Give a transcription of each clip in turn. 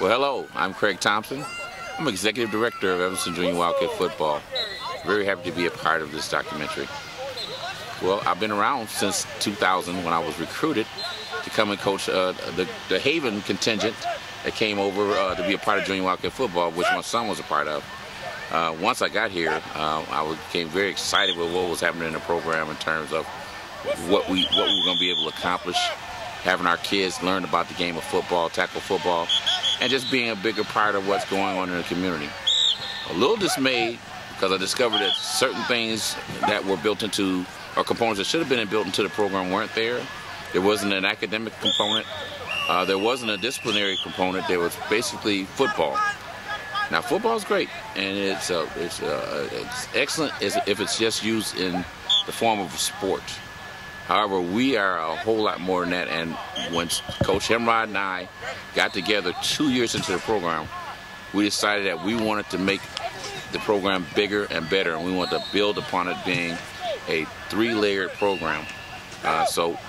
Well, hello, I'm Craig Thompson. I'm Executive Director of Evanston Junior Wildcat Football. Very happy to be a part of this documentary. Well, I've been around since 2000 when I was recruited to come and coach the Haven contingent that came over to be a part of Junior Wildcat Football, which my son was a part of. Once I got here, I became very excited with what was happening in the program in terms of what we were going to be able to accomplish, having our kids learn about the game of football, tackle football, and just being a bigger part of what's going on in the community. A little dismayed because I discovered that certain things that were built into, or components that should have been built into the program weren't there. There wasn't an academic component. There wasn't a disciplinary component. There was basically football. Now, football is great, and it's excellent if it's just used in the form of a sport. However, we are a whole lot more than that, and when Coach Hemrod and I got together 2 years into the program, we decided that we wanted to make the program bigger and better, and we wanted to build upon it being a three-layered program. So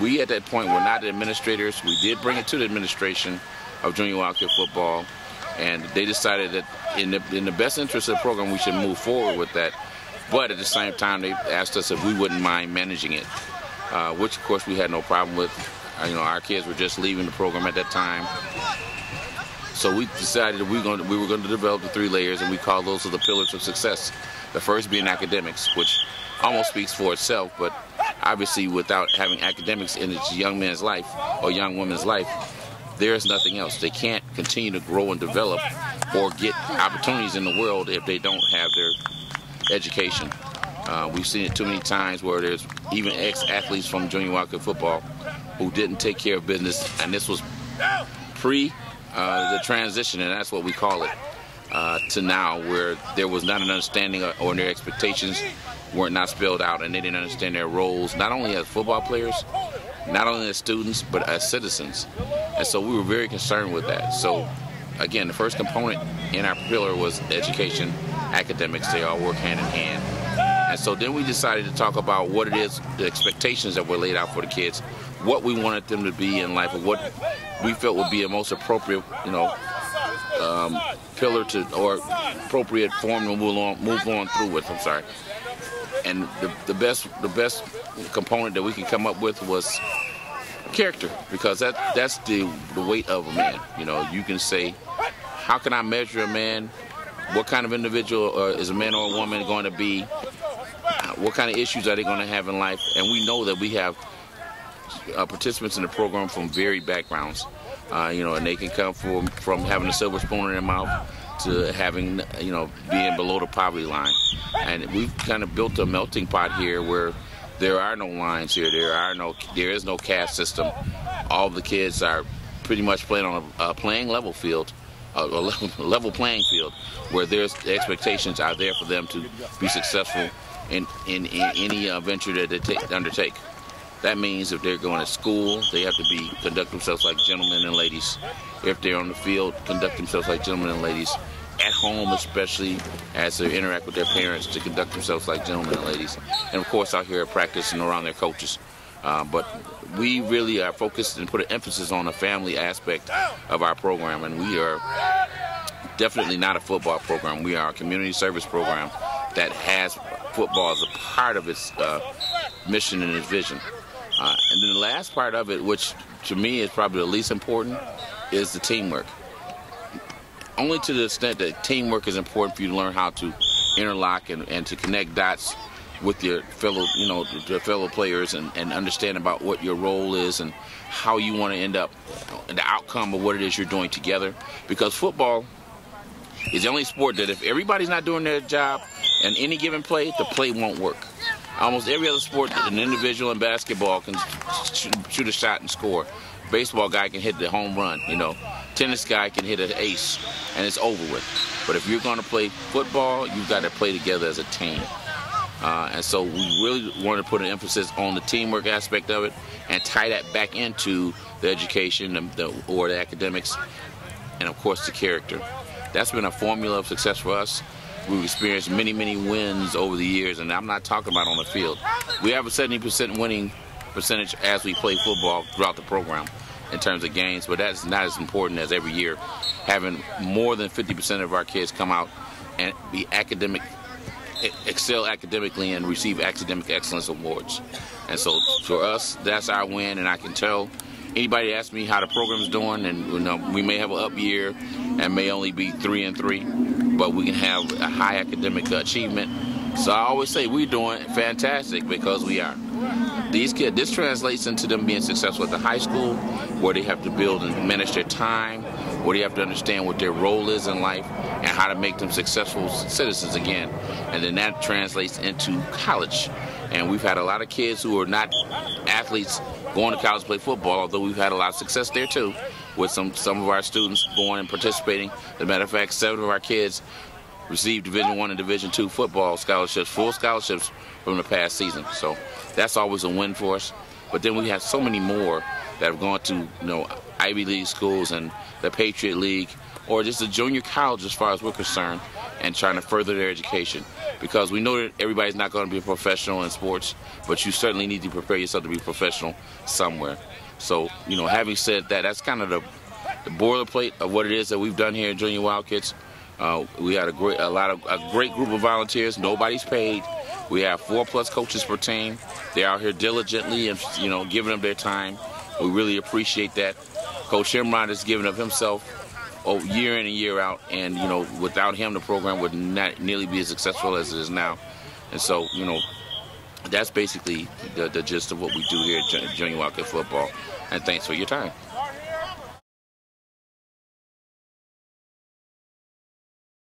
we, at that point, were not the administrators. We did bring it to the administration of Junior Wildcat Football, and they decided that in the best interest of the program, we should move forward with that. But at the same time, they asked us if we wouldn't mind managing it. Which of course we had no problem with. Our kids were just leaving the program at that time, so we decided that we were going to develop the three layers, and we call those the pillars of success. The first being academics, which almost speaks for itself, but obviously without having academics in a young man's life or young woman's life, there is nothing else. They can't continue to grow and develop or get opportunities in the world if they don't have their education. We've seen it too many times where there's even ex-athletes from Junior Wildcat Football who didn't take care of business, and this was pre the transition, and that's what we call it, to now, where there was not an understanding or their expectations were not spelled out, and they didn't understand their roles, not only as football players, not only as students, but as citizens. And so we were very concerned with that. So again, the first component in our pillar was education, academics. They all work hand in hand. And so then we decided to talk about what it is, the expectations that were laid out for the kids, what we wanted them to be in life, and what we felt would be a most appropriate, pillar to, or appropriate form to move on through with. I'm sorry. And the best component that we could come up with was character, because that's the weight of a man. You can say, how can I measure a man? What kind of individual is a man or a woman going to be? What kind of issues are they going to have in life? And we know that we have participants in the program from varied backgrounds, and they can come from having a silver spoon in their mouth to having, being below the poverty line. And we've kind of built a melting pot here where there are no lines here. There is no caste system. All the kids are pretty much playing on a playing level field. A level playing field where there's expectations out there for them to be successful in any venture that they undertake. That means if they're going to school, they have to conduct themselves like gentlemen and ladies. If they're on the field, conduct themselves like gentlemen and ladies. At home, especially as they interact with their parents, to conduct themselves like gentlemen and ladies. And of course out here at practice and around their coaches. But we really are focused and put an emphasis on the family aspect of our program, and we are definitely not a football program. We are a community service program that has football as a part of its mission and its vision. And then the last part of it, which to me is probably the least important, is the teamwork. Only to the extent that teamwork is important for you to learn how to interlock and to connect dots with your fellow players and understand about what your role is and how you want to end up, the outcome of what it is you're doing together. Because football is the only sport that if everybody's not doing their job in any given play, the play won't work. Almost every other sport, an individual in basketball can shoot a shot and score. Baseball guy can hit the home run, Tennis guy can hit an ace, and it's over with. But if you're going to play football, you've got to play together as a team. And so we really want to put an emphasis on the teamwork aspect of it and tie that back into the education or the academics and, of course, the character. That's been a formula of success for us. We've experienced many, many wins over the years, and I'm not talking about on the field. We have a 70% winning percentage as we play football throughout the program. in terms of games, but that's not as important as every year having more than 50% of our kids come out and be excel academically and receive academic excellence awards. And so for us, that's our win. And I can tell anybody asks me how the program's doing, and we may have an up year and may only be 3-3, but we can have a high academic achievement. So I always say we're doing fantastic because we are. These kids, this translates into them being successful at the high school, where they have to build and manage their time, where they have to understand what their role is in life and how to make them successful citizens again. And then that translates into college. And we've had a lot of kids who are not athletes going to college to play football, although we've had a lot of success there too, with some of our students going and participating. As a matter of fact, 7 of our kids received Division I and Division II football scholarships, full scholarships from the past season. So that's always a win for us. But then we have so many more that have gone to Ivy League schools and the Patriot League, or just a junior college as far as we're concerned, and trying to further their education. Because we know that everybody's not going to be a professional in sports, but you certainly need to prepare yourself to be professional somewhere. So, having said that, that's kind of the boilerplate of what it is that we've done here at Junior Wildcats. We had a great group of volunteers. Nobody's paid. We have 4+ coaches per team. They're out here diligently and giving them their time. We really appreciate that. Coach Himron has given of himself year in and year out, and without him the program would not nearly be as successful as it is now. And so that's basically the gist of what we do here at Junior Wildcat Football. And thanks for your time.